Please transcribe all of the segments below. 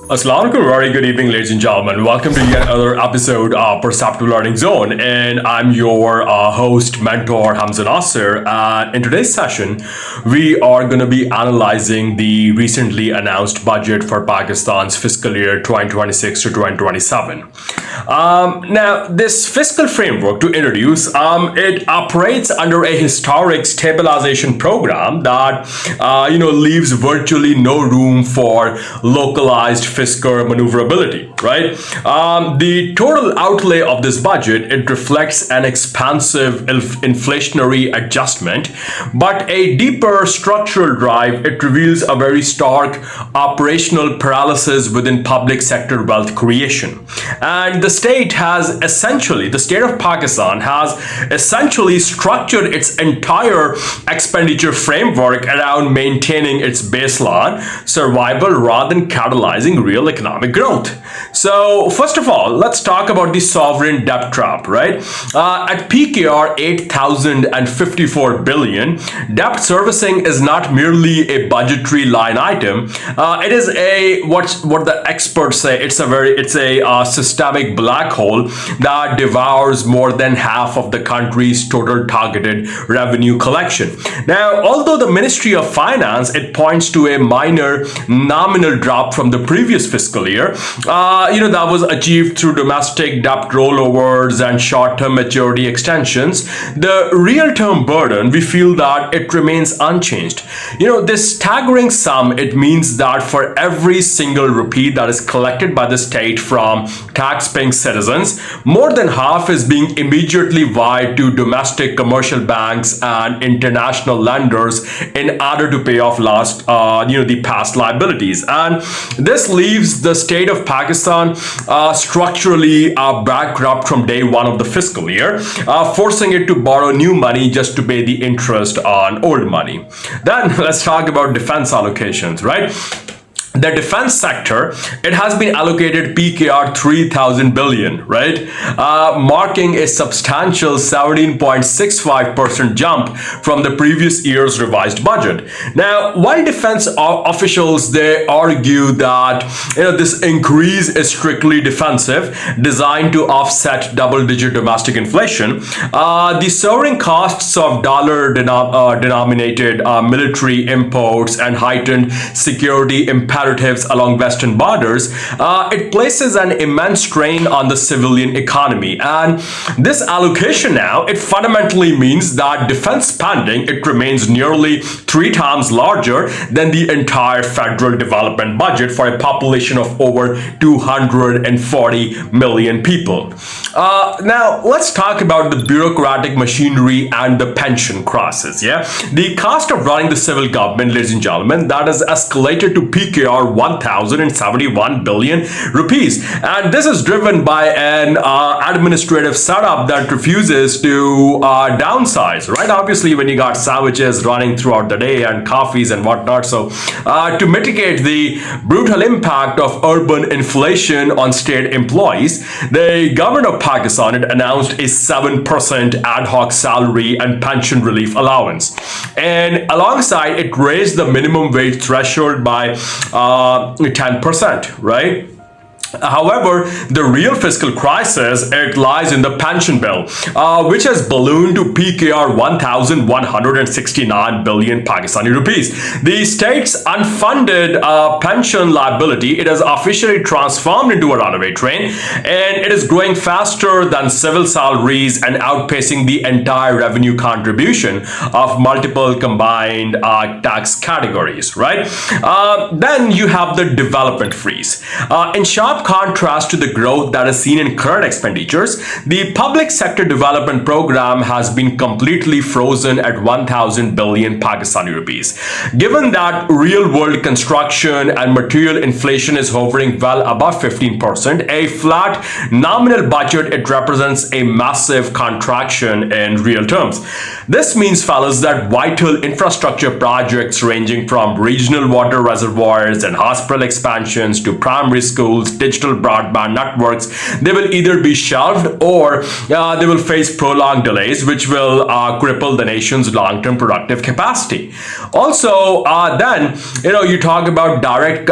Assalamu alaikum, very good evening, ladies and gentlemen. Welcome to yet another episode of Perceptive Learning Zone, and I'm your host, mentor, Hamza Nasser. In today's session, we are going to be analyzing the recently announced budget for Pakistan's fiscal year 2026 to 2027. Now, this fiscal framework, to introduce, it operates under a historic stabilization program that, leaves virtually no room for localized fiscal maneuverability, right? The total outlay of this budget, it reflects an expansive inflationary adjustment, but a deeper structural drive. It reveals a very stark operational paralysis within public sector wealth creation. And the state of Pakistan has essentially structured its entire expenditure framework around maintaining its baseline survival rather than catalyzing real economic growth. So first of all, let's talk about the sovereign debt trap, right? At PKR 8,054 billion, debt servicing is not merely a budgetary line item. It is what the experts say. It's a systemic black hole that devours more than half of the country's total targeted revenue collection. Now, although the Ministry of Finance, it points to a minor nominal drop from the previous fiscal year, that was achieved through domestic debt rollovers and short-term maturity extensions, the real-term burden, we feel that it remains unchanged. This staggering sum, it means that for every single rupee that is collected by the state from tax-paying citizens, more than half is being immediately wired to domestic commercial banks and international lenders in order to pay off the past liabilities. And this leaves the state of Pakistan structurally bankrupt from day one of the fiscal year, forcing it to borrow new money just to pay the interest on old money. Then let's talk about defense allocations, right? The defense sector, it has been allocated PKR 3,000 billion, right? Marking a substantial 17.65% jump from the previous year's revised budget. Now, while defense officials, they argue that this increase is strictly defensive, designed to offset double-digit domestic inflation, the soaring costs of dollar-denominated military imports and heightened security imperatives along western borders, it places an immense strain on the civilian economy. And this allocation now, it fundamentally means that defense spending, it remains nearly 3 times larger than the entire federal development budget for a population of over 240 million people. Now, let's talk about the bureaucratic machinery and the pension crisis. The cost of running the civil government, ladies and gentlemen, that has escalated to PKR 1,071 billion rupees, and this is driven by an administrative setup that refuses to downsize, right? Obviously, when you got sandwiches running throughout the day and coffees and whatnot. So to mitigate the brutal impact of urban inflation on state employees, the government of Pakistan had announced a 7% ad hoc salary and pension relief allowance, and alongside it raised the minimum wage threshold by 10%, right? However, the real fiscal crisis, it lies in the pension bill, which has ballooned to PKR 1,169 billion Pakistani rupees. The state's unfunded pension liability, it has officially transformed into a runaway train, and it is growing faster than civil salaries and outpacing the entire revenue contribution of multiple combined tax categories, right? Then you have the development freeze. In sharp contrast to the growth that is seen in current expenditures, the public sector development program has been completely frozen at 1,000 billion Pakistani rupees. Given that real-world construction and material inflation is hovering well above 15%, a flat nominal budget, it represents a massive contraction in real terms. This means, fellas, that vital infrastructure projects ranging from regional water reservoirs and hospital expansions to primary schools, digital broadband networks, they will either be shelved or they will face prolonged delays, which will cripple the nation's long-term productive capacity. Also, then, you talk about direct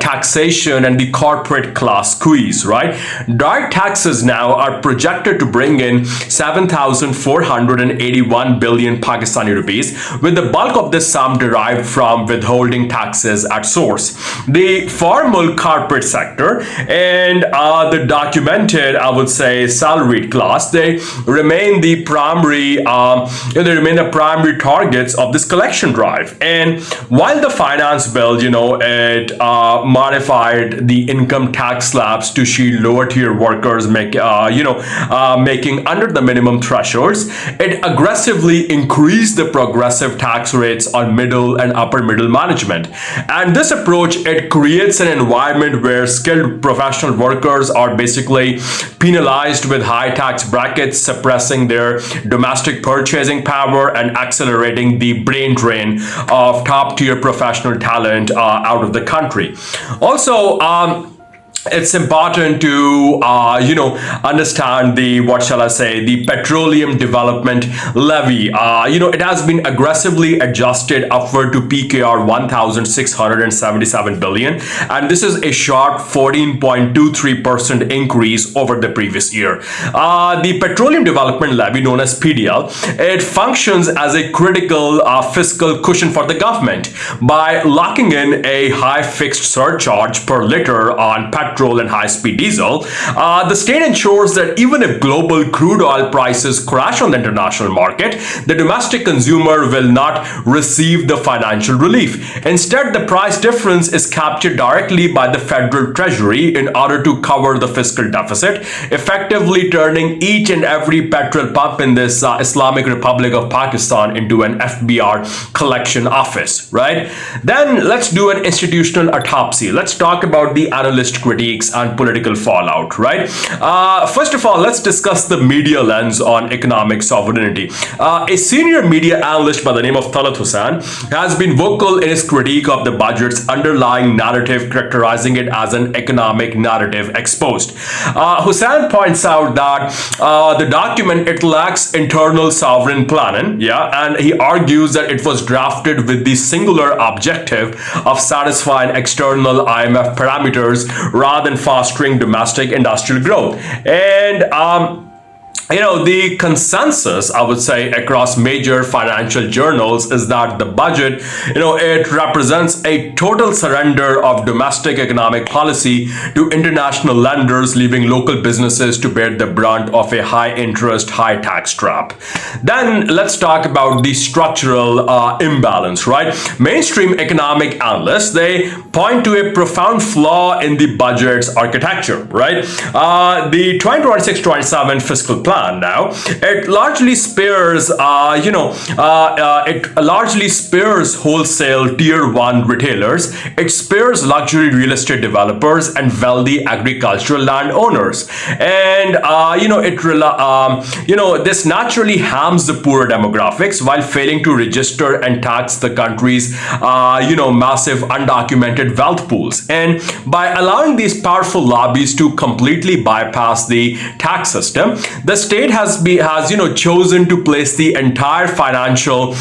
taxation and the corporate class squeeze, right? Direct taxes now are projected to bring in 7,481 billion Pakistani rupees, with the bulk of this sum derived from withholding taxes at source. The formal corporate sector and the documented, I would say, salaried class, they remain the primary targets of this collection drive. And while the finance bill, it modified the income tax slabs to shield lower tier workers making under the minimum thresholds, it aggressively increased the progressive tax rates on middle and upper middle management. And this approach, it creates an environment where skilled professional workers are basically penalized with high tax brackets, suppressing their domestic purchasing power and accelerating the brain drain of top tier professional talent out of the country. Also, it's important to understand the the petroleum development levy. It has been aggressively adjusted upward to PKR 1,677 billion, and this is a sharp 14.23% increase over the previous year. The petroleum development levy, known as PDL, it functions as a critical fiscal cushion for the government by locking in a high fixed surcharge per liter on petrol and high-speed diesel. The state ensures that even if global crude oil prices crash on the international market, the domestic consumer will not receive the financial relief. Instead, the price difference is captured directly by the federal treasury in order to cover the fiscal deficit, effectively turning each and every petrol pump in this Islamic Republic of Pakistan into an FBR collection office, right? Then let's do an institutional autopsy. Let's talk about the analyst critiques and political fallout, right? First of all, let's discuss the media lens on economic sovereignty. A senior media analyst by the name of Talat Hussain has been vocal in his critique of the budget's underlying narrative, characterizing it as an economic narrative exposed. Hussain points out that the document, it lacks internal sovereign planning, and he argues that it was drafted with the singular objective of satisfying external IMF parameters rather than fostering domestic industrial growth. And the consensus, I would say, across major financial journals is that the budget, it represents a total surrender of domestic economic policy to international lenders, leaving local businesses to bear the brunt of a high interest, high tax trap. Then let's talk about the structural imbalance, right? Mainstream economic analysts, they point to a profound flaw in the budget's architecture, right? The 2026-27 fiscal plan now, it largely spares wholesale tier 1 retailers. It spares luxury real estate developers and wealthy agricultural landowners, and this naturally harms the poorer demographics while failing to register and tax the country's massive undocumented wealth pools. And by allowing these powerful lobbies to completely bypass the tax system, the state has chosen to place the entire financial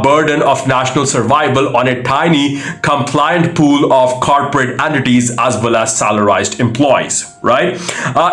burden of national survival on a tiny compliant pool of corporate entities as well as salarized employees, right?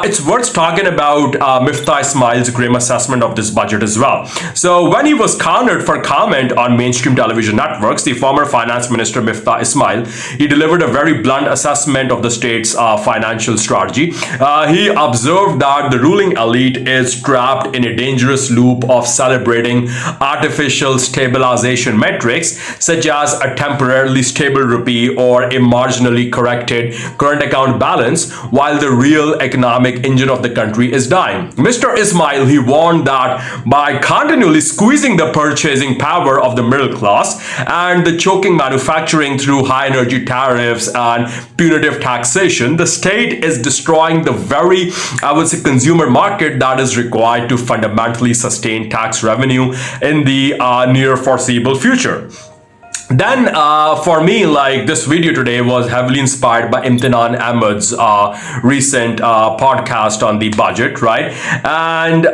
It's worth talking about Miftah Ismail's grim assessment of this budget as well. So when he was cornered for comment on mainstream television networks, the former finance minister Miftah Ismail, he delivered a very blunt assessment of the state's financial strategy. He observed that the ruling elite is trapped in a dangerous loop of celebrating artificial stabilization metrics such as a temporarily stable rupee or a marginally corrected current account balance, while the real economic engine of the country is dying. Mr. Ismail, he warned that by continually squeezing the purchasing power of the middle class and the choking manufacturing through high energy tariffs and punitive taxation, the state is destroying the very, I would say, consumer market that is required to fundamentally sustain tax revenue in the near foreseeable future. Then for me, like, this video today was heavily inspired by Imtinan Ahmed's recent podcast on the budget, right? And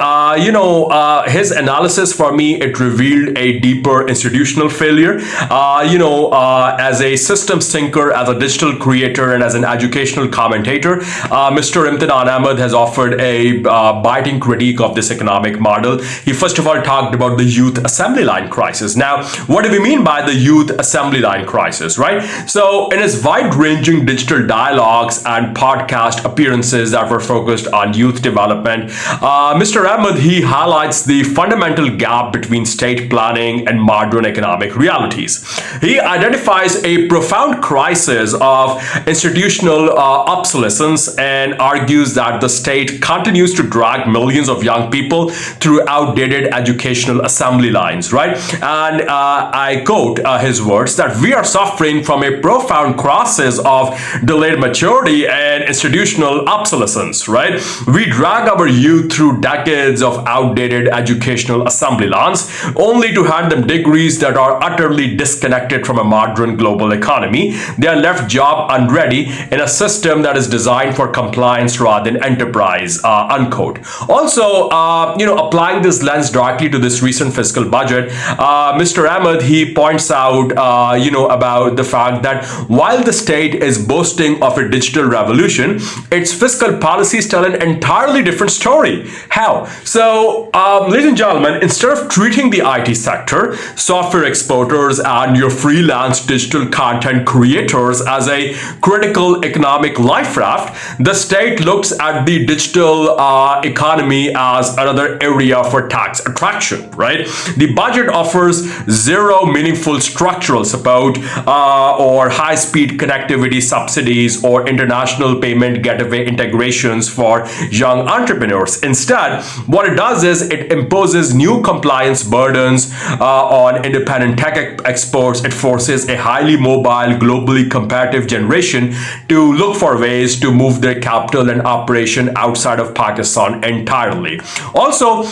his analysis, for me, it revealed a deeper institutional failure. As a systems thinker, as a digital creator, and as an educational commentator, Mr. Imtinan Ahmed has offered a biting critique of this economic model. He first of all talked about the youth assembly line crisis. Now, what do we mean by the youth assembly line crisis, right? So in his wide-ranging digital dialogues and podcast appearances that were focused on youth development, Mr. Ahmed, he highlights the fundamental gap between state planning and modern economic realities. He identifies a profound crisis of institutional obsolescence and argues that the state continues to drag millions of young people through outdated educational assembly lines, right? And I quote his words that we are suffering from a profound crisis of delayed maturity and institutional obsolescence, right? We drag our youth through decades of outdated educational assembly lines only to hand them degrees that are utterly disconnected from a modern global economy. They are left job unready in a system that is designed for compliance rather than enterprise, unquote. Also, applying this lens directly to this recent fiscal budget, Mr. Ahmed, he points out, about the fact that while the state is boasting of a digital revolution, its fiscal policies tell an entirely different story. How? So, ladies and gentlemen, instead of treating the IT sector, software exporters, and your freelance digital content creators as a critical economic life raft, the state looks at the digital economy as another area for tax attraction, right? The budget offers zero meaningful structural support or high-speed connectivity subsidies or international payment gateway integrations for young entrepreneurs. Instead, what it does is it imposes new compliance burdens on independent tech exports. It forces a highly mobile, globally competitive generation to look for ways to move their capital and operation outside of Pakistan entirely. Also,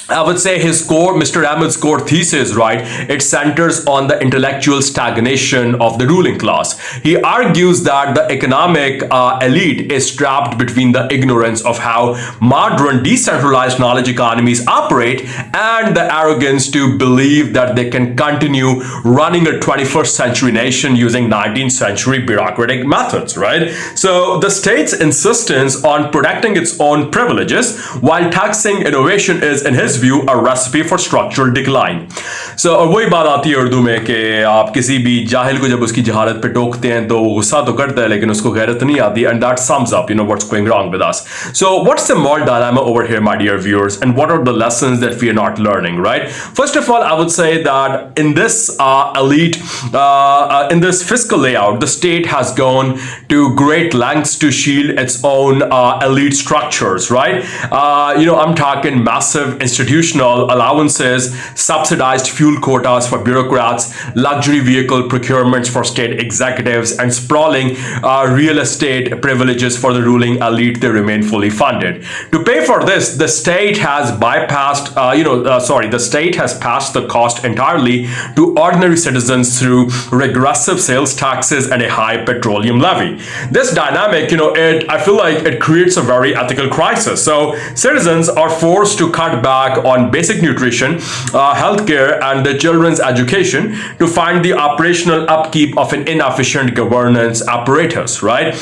I would say Mr. Ahmed's core thesis, right, it centers on the intellectual stagnation of the ruling class. He argues that the economic elite is trapped between the ignorance of how modern decentralized knowledge economies operate and the arrogance to believe that they can continue running a 21st century nation using 19th century bureaucratic methods, right? So the state's insistence on protecting its own privileges while taxing innovation is, in his view, a recipe for structural decline. So और वही बात आती है उर्दू में कि आप किसी भी जाहिल को जब उसकी जहालत पे टोकते हैं तो गुस्सा तो करता है लेकिन उसको गैरत नहीं आती, and that sums up what's going wrong with us. So what's the moral dilemma over here, my dear viewers, and what are the lessons that we are not learning, right? First of all, I would say that in this in this fiscal layout, the state has gone to great lengths to shield its own elite structures, right? I'm talking massive institutional allowances, subsidized fuel quotas for bureaucrats, luxury vehicle procurements for state executives, and sprawling real estate privileges for the ruling elite. They remain fully funded. To pay for this, the state has bypassed, the state has passed the cost entirely to ordinary citizens through regressive sales taxes and a high petroleum levy. This dynamic, I feel like it creates a very ethical crisis. So citizens are forced to cut back on basic nutrition, healthcare, and the children's education to find the operational upkeep of an inefficient governance apparatus, right?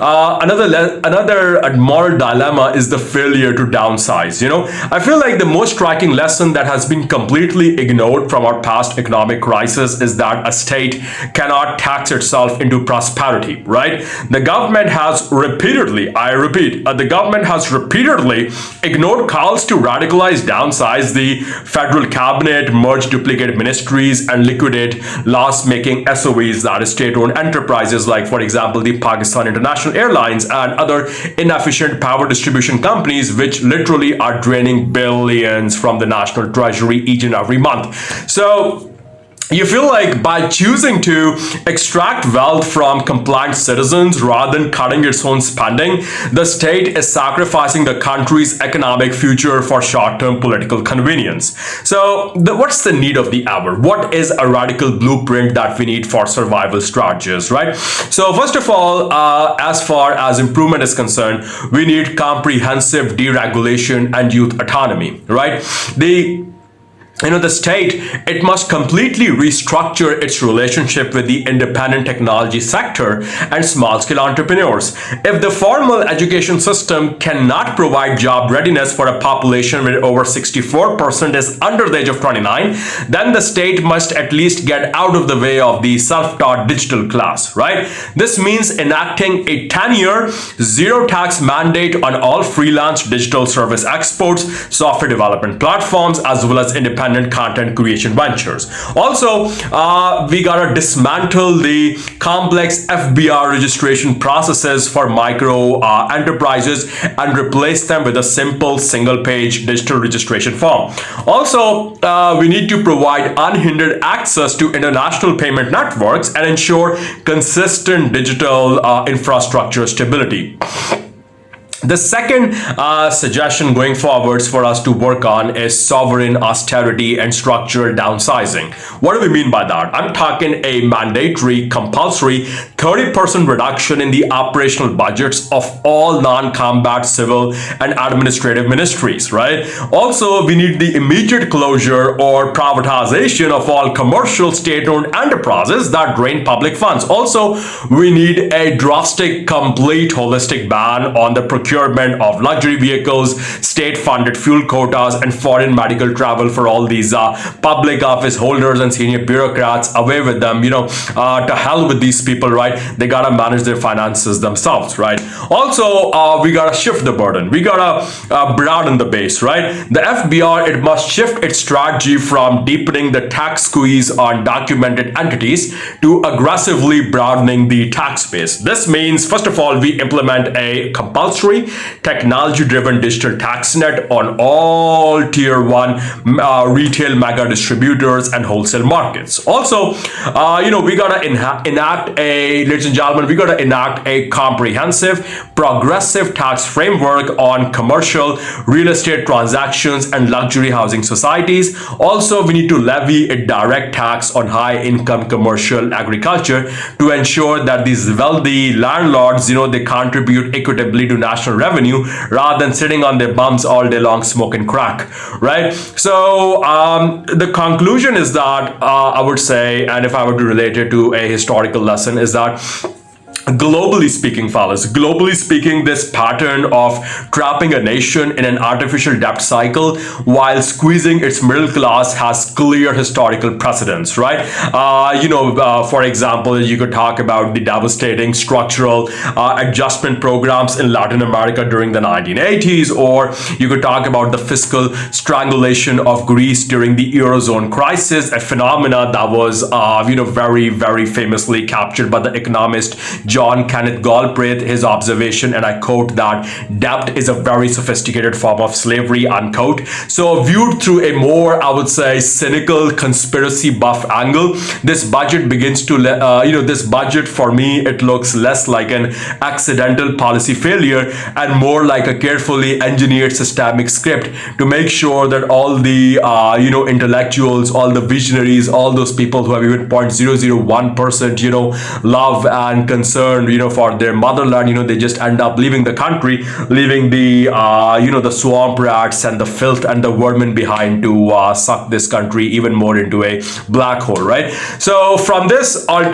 Another moral dilemma is the failure to downsize. I feel like the most striking lesson that has been completely ignored from our past economic crisis is that a state cannot tax itself into prosperity, right? The government has repeatedly, I repeat, the government has repeatedly ignored calls to radicalize, downsize the federal cabinet, merge duplicate ministries, and liquidate loss-making SOEs, that is state-owned enterprises like, for example, the Pakistan International Airlines and other inefficient power distribution companies, which literally are draining billions from the national treasury each and every month. So You feel like by choosing to extract wealth from compliant citizens rather than cutting its own spending, the state is sacrificing the country's economic future for short-term political convenience. So, what's the need of the hour? What is a radical blueprint that we need for survival strategies, right? So, first of all, as far as improvement is concerned, we need comprehensive deregulation and youth autonomy, right? The state, it must completely restructure its relationship with the independent technology sector and small-scale entrepreneurs. If the formal education system cannot provide job readiness for a population where over 64% is under the age of 29, then the state must at least get out of the way of the self-taught digital class, right? This means enacting a 10-year zero-tax mandate on all freelance digital service exports, software development platforms, as well as independent content creation ventures. Also, we gotta dismantle the complex FBR registration processes for micro enterprises and replace them with a simple single-page digital registration form. Also, we need to provide unhindered access to international payment networks and ensure consistent digital infrastructure stability. The second suggestion going forwards for us to work on is sovereign austerity and structural downsizing. What do we mean by that? I'm talking a mandatory, compulsory 30% reduction in the operational budgets of all non-combat civil and administrative ministries, right? Also, we need the immediate closure or privatization of all commercial state-owned enterprises that drain public funds. Also, we need a drastic, complete, holistic ban on the procurement of luxury vehicles, state-funded fuel quotas, and foreign medical travel for all these public office holders and senior bureaucrats. Away with them, to hell with these people, right? They gotta manage their finances themselves, right? Also, we gotta shift the burden. We gotta broaden the base, right? The FBR, it must shift its strategy from deepening the tax squeeze on documented entities to aggressively broadening the tax base. This means, first of all, we implement a compulsory technology-driven digital tax net on all tier 1 retail mega distributors and wholesale markets. Also, we gotta ladies and gentlemen, we gotta enact a comprehensive, progressive tax framework on commercial real estate transactions and luxury housing societies. Also, we need to levy a direct tax on high-income commercial agriculture to ensure that these wealthy landlords, they contribute equitably to national revenue rather than sitting on their bums all day long smoking crack, right? So the conclusion is that I would say, and if I were to relate it to a historical lesson, is that globally speaking, fellas, this pattern of trapping a nation in an artificial debt cycle while squeezing its middle class has clear historical precedents, right? For example, you could talk about the devastating structural adjustment programs in Latin America during the 1980s, or you could talk about the fiscal strangulation of Greece during the Eurozone crisis, a phenomena that was, very, very famously captured by the economist John Kenneth Galbraith, his observation, and I quote, that debt is a very sophisticated form of slavery, unquote. So viewed through a more, I would say, cynical conspiracy buff angle, this budget begins to, this budget for me, it looks less like an accidental policy failure and more like a carefully engineered systemic script to make sure that all the, intellectuals, all the visionaries, all those people who have even 0.001%, love and concern, for their motherland, they just end up leaving the country, leaving the, the swamp rats and the filth and the vermin behind to suck this country even more into a black hole, right? So from this, I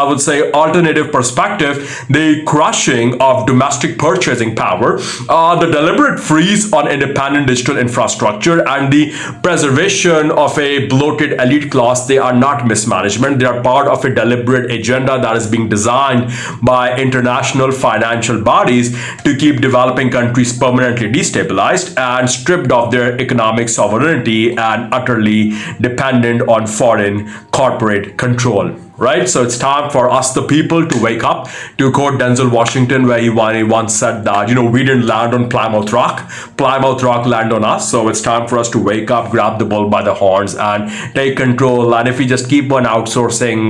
would say, alternative perspective, the crushing of domestic purchasing power, the deliberate freeze on independent digital infrastructure, and the preservation of a bloated elite class, they are not mismanagement. They are part of a deliberate agenda that is being designed by international financial bodies to keep developing countries permanently destabilized and stripped of their economic sovereignty and utterly dependent on foreign corporate control. right? So it's time for us, the people, to wake up. To quote Denzel Washington, where he once said that, we didn't land on Plymouth Rock. Plymouth Rock landed on us. So it's time for us to wake up, grab the bull by the horns, and take control. And if we just keep on outsourcing,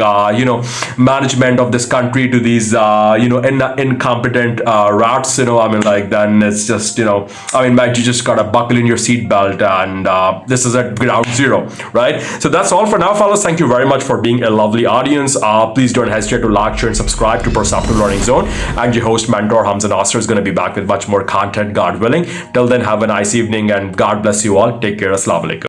management of this country to these, incompetent rats, then it's just, mate, you just gotta buckle in your seatbelt, and this is at ground zero, right? So that's all for now, fellas. Thank you very much for being a lovely audience. Please don't hesitate to like, share, and subscribe to Perceptive Learning Zone. And your host, mentor Hamza Nasser, is going to be back with much more content, God willing. Till then, have a nice evening, and God bless you all. Take care. Assalamu alaikum.